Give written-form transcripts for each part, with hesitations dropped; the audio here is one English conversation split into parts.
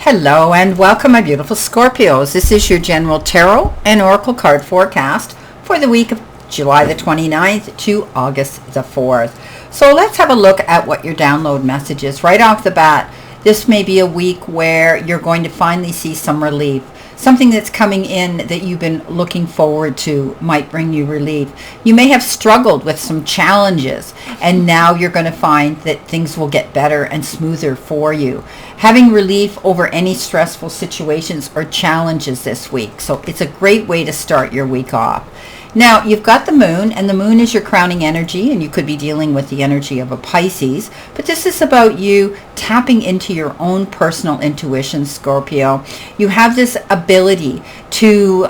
Hello and welcome, my beautiful Scorpios. This is your general tarot and oracle card forecast for the week of July the 29th to August the 4th. So let's have a look at what your download message is right off the bat. This may be a week where you're going to finally see some relief. Something that's coming in that you've been looking forward to might bring you relief. You may have struggled with some challenges, and now you're going to find that things will get better and smoother for you. Having relief over any stressful situations or challenges this week. So it's a great way to start your week off. Now, you've got the moon, and the moon is your crowning energy, and you could be dealing with the energy of a Pisces, but this is about you tapping into your own personal intuition, Scorpio. You have this ability to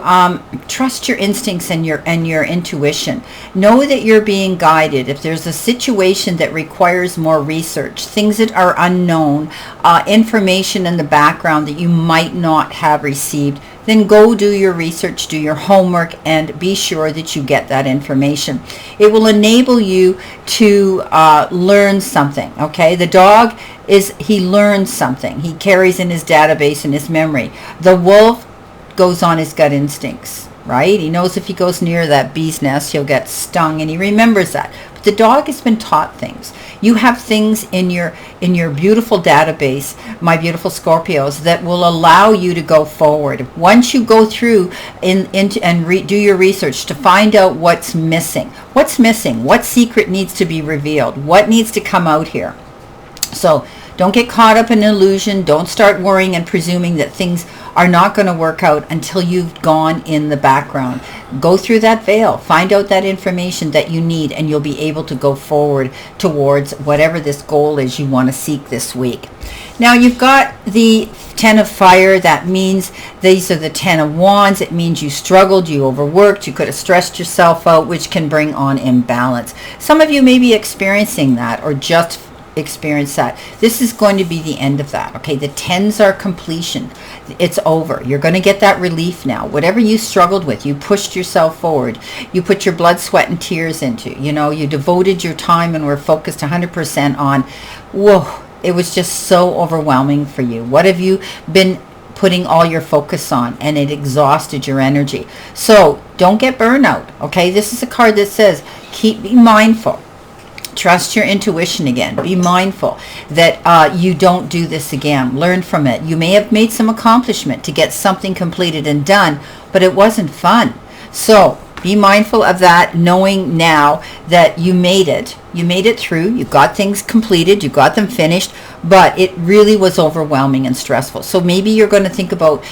trust your instincts and your intuition. Know that you're being guided. If there's a situation that requires more research, things that are unknown, information in the background that you might not have received, then go do your research, do your homework, and be sure that you get that information. It will enable you to learn something, okay? The dog he learns something. He carries in his database and his memory. The wolf goes on his gut instincts, right? He knows if he goes near that bee's nest, he'll get stung, and he remembers that. But the dog has been taught things. You have things in your beautiful database, my beautiful Scorpios, that will allow you to go forward. Once you go through do your research to find out what's missing, what secret needs to be revealed, what needs to come out here. So don't get caught up in an illusion. Don't start worrying and presuming that things are not going to work out until you've gone in the background. Go through that veil. Find out that information that you need, and you'll be able to go forward towards whatever this goal is you want to seek this week. Now, you've got the 10 of fire. That means these are the 10 of wands. It means you struggled, you overworked, you could have stressed yourself out, which can bring on imbalance. Some of you may be experiencing that or just experience that. This is going to be the end of that. Okay, the 10s are completion. It's over. You're going to get that relief now. Whatever you struggled with, you pushed yourself forward. You put your blood, sweat, and tears into. You devoted your time and were focused 100% on. Whoa, it was just so overwhelming for you. What have you been putting all your focus on, and it exhausted your energy? So don't get burnout. Okay, this is a card that says be mindful. Trust your intuition again. Be mindful that you don't do this again. Learn from it. You may have made some accomplishment to get something completed and done, but it wasn't fun. So be mindful of that, knowing now that you made it. You made it through. You got things completed. You got them finished, but it really was overwhelming and stressful. So maybe you're going to think about,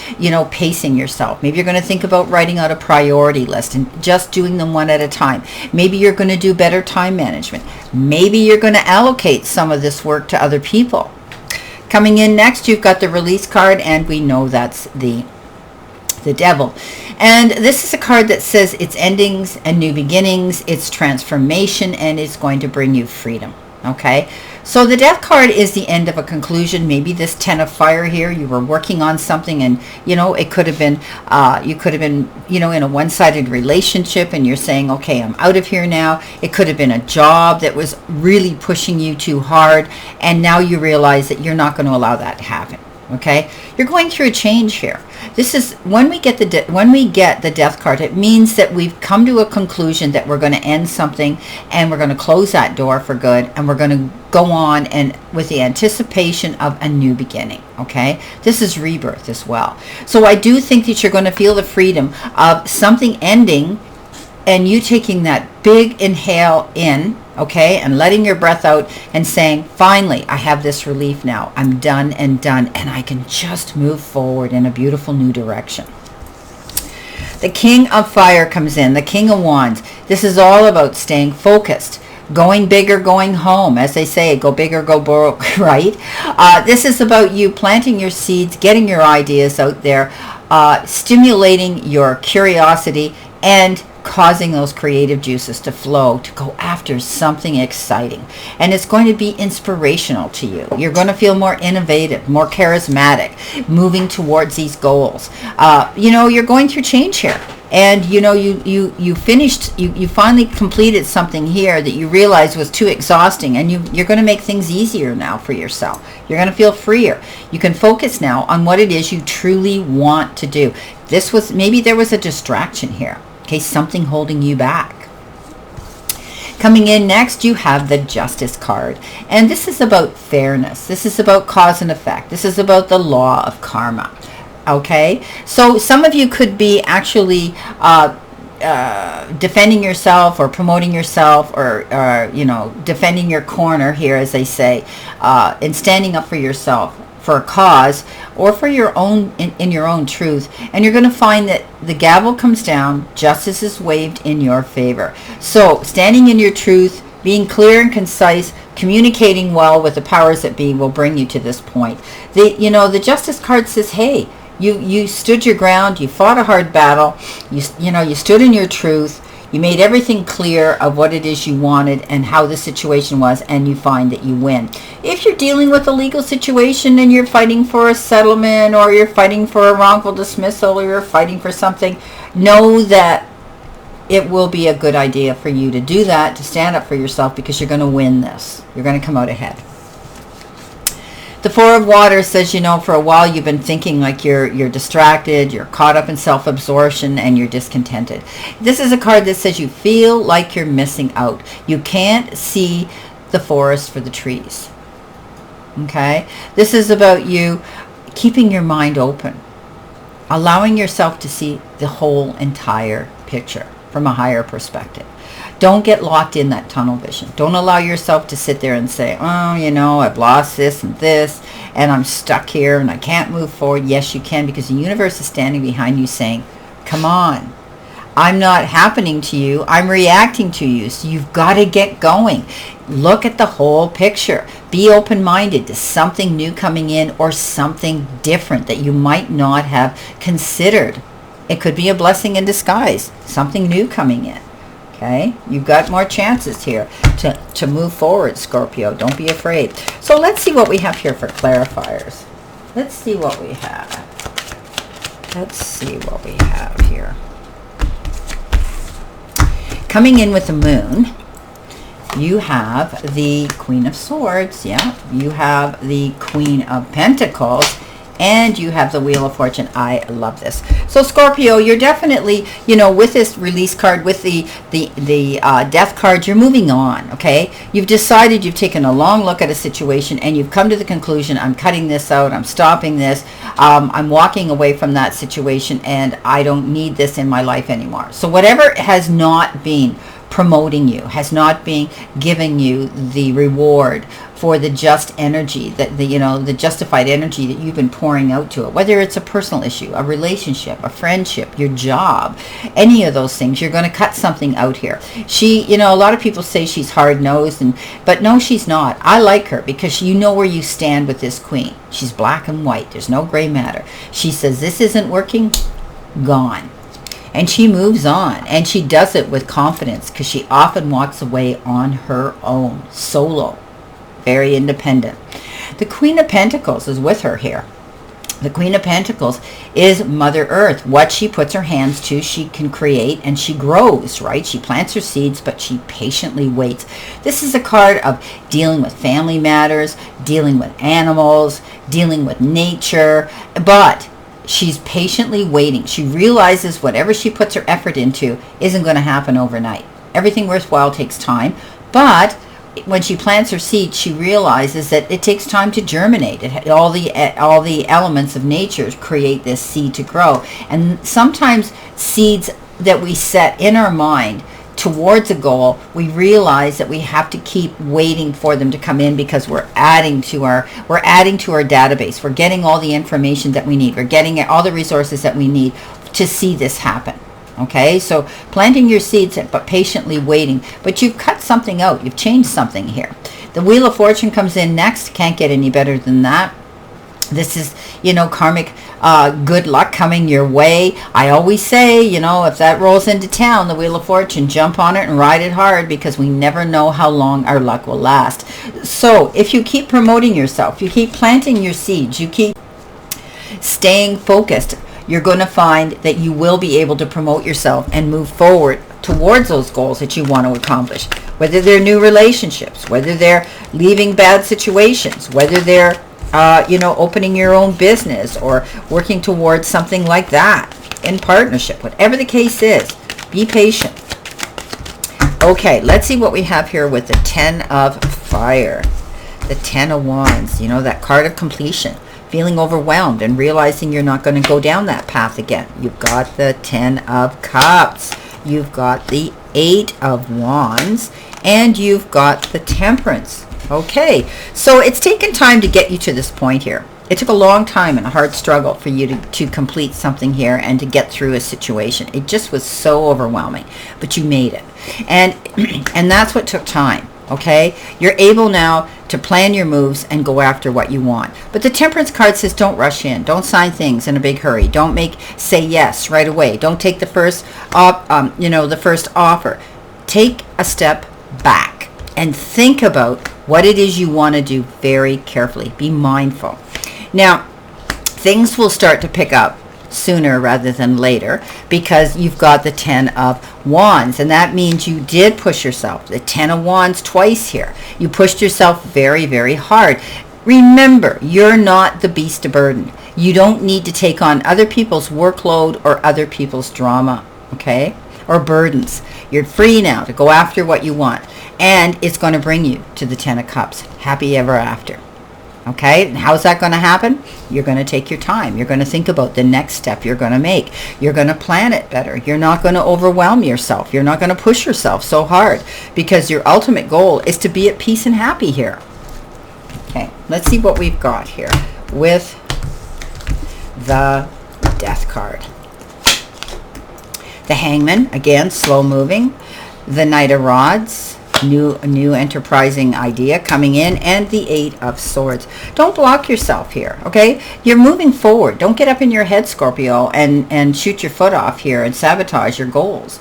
pacing yourself. Maybe you're going to think about writing out a priority list and just doing them one at a time. Maybe you're going to do better time management. Maybe you're going to allocate some of this work to other people. Coming in next, you've got the release card, and we know that's the devil. And this is a card that says it's endings and new beginnings, it's transformation, and it's going to bring you freedom. Okay, so the death card is the end of a conclusion. Maybe this 10 of fire here, you were working on something, and it could have been you could have been in a one-sided relationship, and you're saying, okay, I'm out of here now. It could have been a job that was really pushing you too hard, and now you realize that you're not going to allow that to happen. Okay, you're going through a change here. This is when we get the death card. It means that we've come to a conclusion that we're going to end something, and we're going to close that door for good, and we're going to go on and with the anticipation of a new beginning. Okay, this is rebirth as well. So I do think that you're going to feel the freedom of something ending, and you taking that big inhale in, okay, and letting your breath out and saying, finally, I have this relief now. I'm done, and I can just move forward in a beautiful new direction. The King of Fire comes in, the King of Wands. This is all about staying focused, going big or going home. As they say, go big or go broke, right? This is about you planting your seeds, getting your ideas out there, stimulating your curiosity, and causing those creative juices to flow, to go after something exciting. And it's going to be inspirational to you. You're going to feel more innovative, more charismatic, moving towards these goals. You're going through change here. And you finished, you finally completed something here that you realized was too exhausting, and you're going to make things easier now for yourself. You're going to feel freer. You can focus now on what it is you truly want to do. Maybe there was a distraction here, okay, something holding you back. Coming in next, you have the Justice card. And this is about fairness. This is about cause and effect. This is about the law of karma. Okay? So some of you could be actually defending yourself or promoting yourself, or defending your corner here, as they say, and standing up for yourself, for a cause, or for your own, in your own truth. And you're going to find that the gavel comes down, justice is waved in your favor. So standing in your truth, being clear and concise, communicating well with the powers that be will bring you to this point. The Justice card says, hey, you stood your ground, you fought a hard battle, you stood in your truth, you made everything clear of what it is you wanted and how the situation was, and you find that you win. If you're dealing with a legal situation and you're fighting for a settlement, or you're fighting for a wrongful dismissal, or you're fighting for something, know that it will be a good idea for you to do that, to stand up for yourself, because you're going to win this. You're going to come out ahead. The Four of Water says, for a while you've been thinking like you're distracted, you're caught up in self-absorption, and you're discontented. This is a card that says you feel like you're missing out. You can't see the forest for the trees. Okay? This is about you keeping your mind open, allowing yourself to see the whole entire picture from a higher perspective. Don't get locked in that tunnel vision. Don't allow yourself to sit there and say, oh, I've lost this, and I'm stuck here, and I can't move forward. Yes, you can, because the universe is standing behind you saying, come on. I'm not happening to you. I'm reacting to you. So you've got to get going. Look at the whole picture. Be open-minded to something new coming in, or something different that you might not have considered. It could be a blessing in disguise. Something new coming in. Okay, you've got more chances here to move forward, Scorpio. Don't be afraid. So let's see what we have here for clarifiers. Let's see what we have. Let's see what we have here. Coming in with the Moon, you have the Queen of Swords. Yeah, you have the Queen of Pentacles. And you have the Wheel of Fortune. I love this. So Scorpio, you're definitely, with this release card, with the death card, you're moving on, okay? You've decided, you've taken a long look at a situation, and you've come to the conclusion, I'm cutting this out, I'm stopping this, I'm walking away from that situation, and I don't need this in my life anymore. So whatever has not been promoting you, has not been giving you the reward for the just energy, that the justified energy that you've been pouring out to it, whether it's a personal issue, a relationship, a friendship, your job, any of those things, you're going to cut something out here. She, a lot of people say she's hard-nosed, but no, she's not. I like her because you know where you stand with this queen. She's black and white. There's no gray matter. She says, this isn't working, gone. And she moves on, and she does it with confidence, because she often walks away on her own, solo, very independent. The Queen of Pentacles is with her here. The Queen of Pentacles is Mother Earth. What she puts her hands to, she can create, and she grows, right? She plants her seeds, but she patiently waits. This is a card of dealing with family matters, dealing with animals, dealing with nature, but she's patiently waiting. She realizes whatever she puts her effort into isn't going to happen overnight. Everything worthwhile takes time, but when she plants her seed, she realizes that it takes time to germinate. All the elements of nature create this seed to grow. And sometimes seeds that we set in our mind towards a goal, we realize that we have to keep waiting for them to come in, because we're adding to our database. We're getting all the information that we need. We're getting all the resources that we need to see this happen. Okay, so planting your seeds, but patiently waiting. But you've cut something out. You've changed something here. The Wheel of Fortune comes in next. Can't get any better than that. This is, karmic good luck coming your way. I always say, if that rolls into town, the Wheel of Fortune, jump on it and ride it hard, because we never know how long our luck will last. So if you keep promoting yourself, you keep planting your seeds, you keep staying focused, you're going to find that you will be able to promote yourself and move forward towards those goals that you want to accomplish. Whether they're new relationships, whether they're leaving bad situations, whether they're, opening your own business or working towards something like that in partnership. Whatever the case is, be patient. Okay, let's see what we have here with the 10 of Fire. The 10 of Wands, that card of completion. Feeling overwhelmed and realizing you're not going to go down that path again. You've got the 10 of Cups. You've got the 8 of Wands. And you've got the Temperance. Okay, so it's taken time to get you to this point here. It took a long time and a hard struggle for you to complete something here and to get through a situation. It just was so overwhelming, but you made it. And that's what took time, okay? You're able now to plan your moves and go after what you want. But the Temperance card says don't rush in. Don't sign things in a big hurry. Don't say yes right away. Don't take the first offer. Take a step back and think about what it is you want to do very carefully. Be mindful. Now, things will start to pick up sooner rather than later because you've got the 10 of Wands, and that means you did push yourself. The 10 of Wands twice here. You pushed yourself very, very hard. Remember, you're not the beast of burden. You don't need to take on other people's workload or other people's drama, okay, or burdens. You're free now to go after what you want, and it's going to bring you to the 10 of Cups. Happy ever after. Okay, and how's that going to happen? You're going to take your time. You're going to think about the next step you're going to make. You're going to plan it better. You're not going to overwhelm yourself. You're not going to push yourself so hard because your ultimate goal is to be at peace and happy here. Okay, let's see what we've got here with the Death card. The Hangman, again, slow moving. The Knight of Rods. New enterprising idea coming in, and the 8 of Swords. Don't block yourself here, okay? You're moving forward. Don't get up in your head, Scorpio, and shoot your foot off here and sabotage your goals.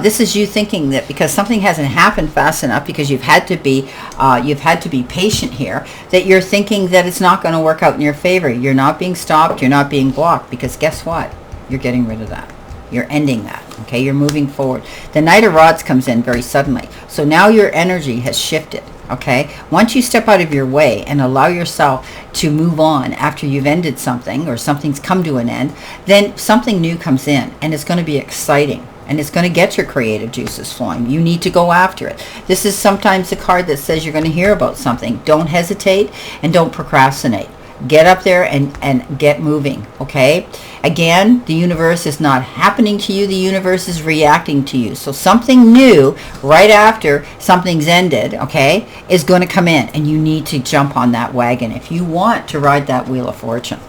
This is you thinking that because something hasn't happened fast enough, because you've had to be patient here, that you're thinking that it's not going to work out in your favor. You're not being stopped. You're not being blocked, because guess what? You're getting rid of that. You're ending that, okay? You're moving forward. The Knight of Rods comes in very suddenly. So now your energy has shifted, okay? Once you step out of your way and allow yourself to move on after you've ended something or something's come to an end, then something new comes in, and it's going to be exciting. And it's going to get your creative juices flowing. You need to go after it. This is sometimes a card that says you're going to hear about something. Don't hesitate and don't procrastinate. Get up there and get moving, okay? Again, the universe is not happening to you. The universe is reacting to you. So something new right after something's ended, okay, is going to come in, and you need to jump on that wagon if you want to ride that Wheel of Fortune.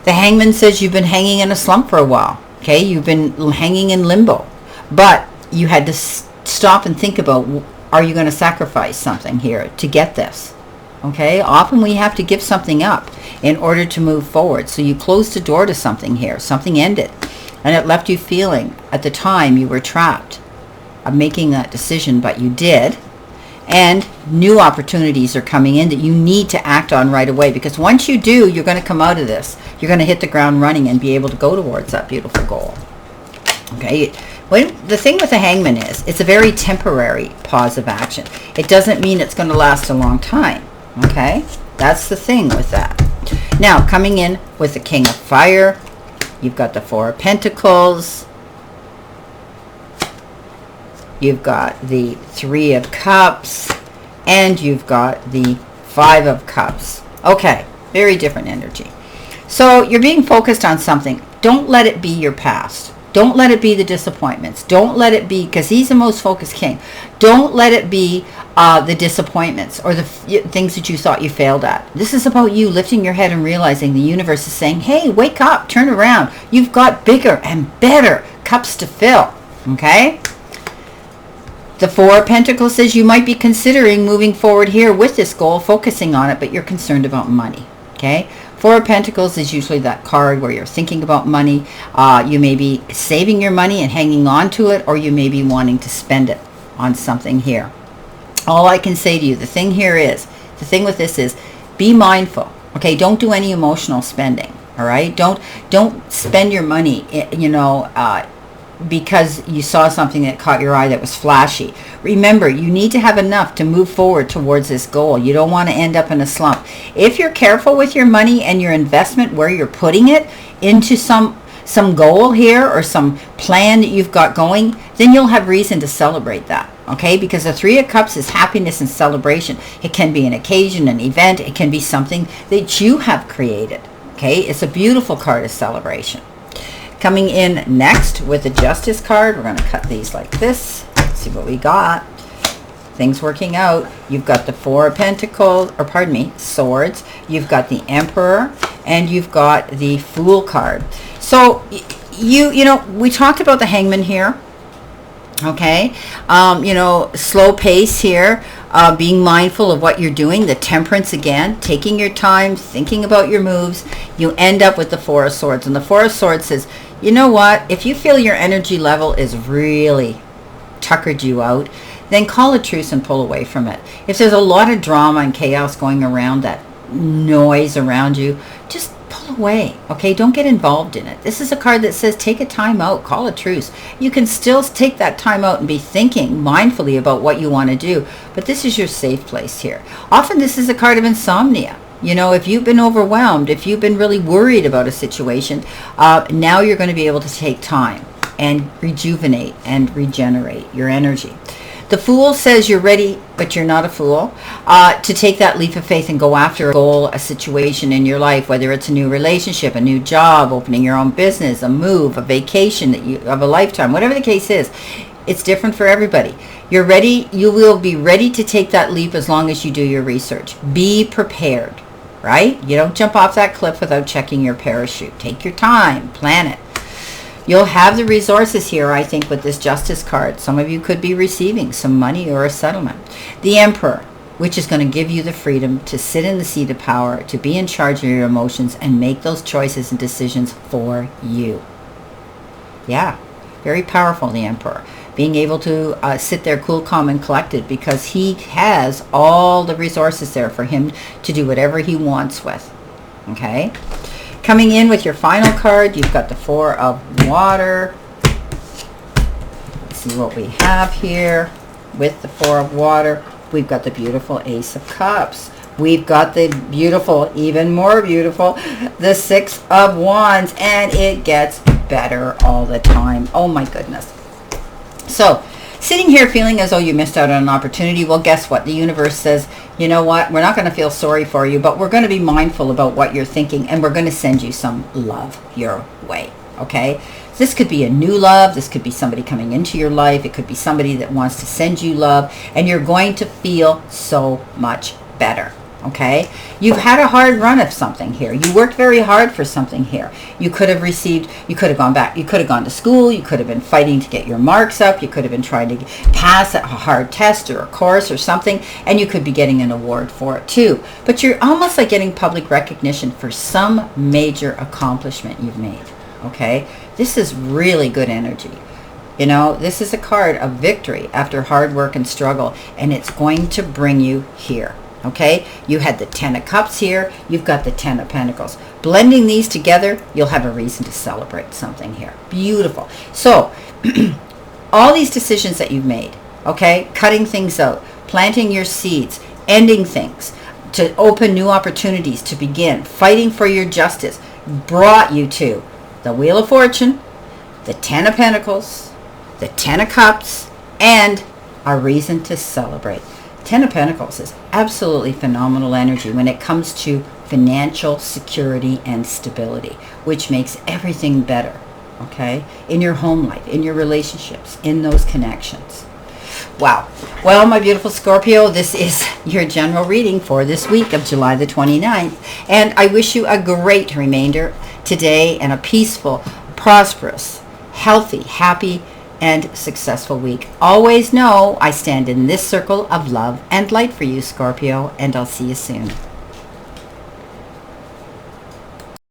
The Hangman says you've been hanging in a slump for a while, okay? You've been hanging in limbo, but you had to stop and think about, are you going to sacrifice something here to get this? Okay, often we have to give something up in order to move forward. So you closed the door to something here. Something ended. And it left you feeling at the time you were trapped of making that decision, but you did. And new opportunities are coming in that you need to act on right away. Because once you do, you're going to come out of this. You're going to hit the ground running and be able to go towards that beautiful goal. Okay, the thing with the Hangman is it's a very temporary pause of action. It doesn't mean it's going to last a long time. Okay, that's the thing with that. Now, coming in with the King of Fire, you've got the 4 of Pentacles. You've got the 3 of Cups. And you've got the 5 of Cups. Okay, very different energy. So you're being focused on something. Don't let it be your past. Don't let it be the disappointments. Don't let it be, because he's the most focused king. Don't let it be the disappointments or the things that you thought you failed at. This is about you lifting your head and realizing the universe is saying, hey, wake up, turn around. You've got bigger and better cups to fill. Okay? The 4 of Pentacles says you might be considering moving forward here with this goal, focusing on it, but you're concerned about money. Okay? 4 of Pentacles is usually that card where you're thinking about money. You may be saving your money and hanging on to it, or you may be wanting to spend it on something here. All I can say to you, the thing with this is, be mindful. Okay, don't do any emotional spending. All right, don't spend your money, because you saw something that caught your eye that was flashy. Remember, you need to have enough to move forward towards this goal. You don't want to end up in a slump. If you're careful with your money and your investment, where you're putting it into some goal here or some plan that you've got going, then you'll have reason to celebrate that. Okay, because the Three of Cups is happiness and celebration. It can be an occasion, an event. It can be something that you have created. Okay, it's a beautiful card of celebration. Coming in next with the Justice card, we're going to cut these like this. Let's see what we got. Things working out. You've got the Four of Pentacles, or pardon me, Swords. You've got the Emperor, and you've got the Fool card. So we talked about the Hangman here. Okay, slow pace here, being mindful of what you're doing. The Temperance again, taking your time, thinking about your moves. You end up with the Four of Swords, and the Four of Swords says, you know what, if you feel your energy level is really tuckered you out, then call a truce and pull away from it. If there's a lot of drama and chaos going around, that noise around you, just pull away. Okay, don't get involved in it. This is a card that says take a time out, call a truce. You can still take that time out and be thinking mindfully about what you want to do, but this is your safe place here. Often this is a card of insomnia. If you've been overwhelmed, if you've been really worried about a situation, now you're going to be able to take time and rejuvenate and regenerate your energy. The Fool says you're ready, but you're not a fool, to take that leap of faith and go after a goal, a situation in your life, whether it's a new relationship, a new job, opening your own business, a move, a vacation of a lifetime, whatever the case is. It's different for everybody. You're ready. You will be ready to take that leap as long as you do your research. Be prepared, right? You don't jump off that cliff without checking your parachute. Take your time, plan it. You'll have the resources here, I think, with this Justice card. Some of you could be receiving some money or a settlement. The Emperor, which is going to give you the freedom to sit in the seat of power, to be in charge of your emotions and make those choices and decisions for you. Yeah, very powerful, the Emperor. Being able to sit there cool, calm, and collected, because he has all the resources there for him to do whatever he wants with. Okay? Coming in with your final card, you've got the Four of Water. Let's see what we have here with the Four of Water. We've got the beautiful Ace of Cups. We've got the beautiful, even more beautiful, the Six of Wands. And it gets better all the time. Oh my goodness. So, sitting here feeling as though you missed out on an opportunity, well, guess what? The universe says, you know what? We're not going to feel sorry for you, but we're going to be mindful about what you're thinking, and we're going to send you some love your way, okay? This could be a new love. This could be somebody coming into your life. It could be somebody that wants to send you love, and you're going to feel so much better. Okay, you've had a hard run of something here. You worked very hard for something here. You could have received, you could have gone back, you could have gone to school, you could have been fighting to get your marks up, you could have been trying to pass a hard test or a course or something, and you could be getting an award for it too. But you're almost like getting public recognition for some major accomplishment you've made. Okay, this is really good energy. This is a card of victory after hard work and struggle, and it's going to bring you here. Okay, you had the Ten of Cups here. You've got the Ten of Pentacles. Blending these together, you'll have a reason to celebrate something here. Beautiful. So, all these decisions that you've made, okay, cutting things out, planting your seeds, ending things, to open new opportunities, to begin, fighting for your justice, brought you to the Wheel of Fortune, the Ten of Pentacles, the Ten of Cups, and a reason to celebrate. Ten of Pentacles is absolutely phenomenal energy when it comes to financial security and stability, which makes everything better, okay? In your home life, in your relationships, in those connections. Wow. Well, my beautiful Scorpio, this is your general reading for this week of July the 29th. And I wish you a great remainder today and a peaceful, prosperous, healthy, happy, and successful week. Always know I stand in this circle of love and light for you, Scorpio, and I'll see you soon.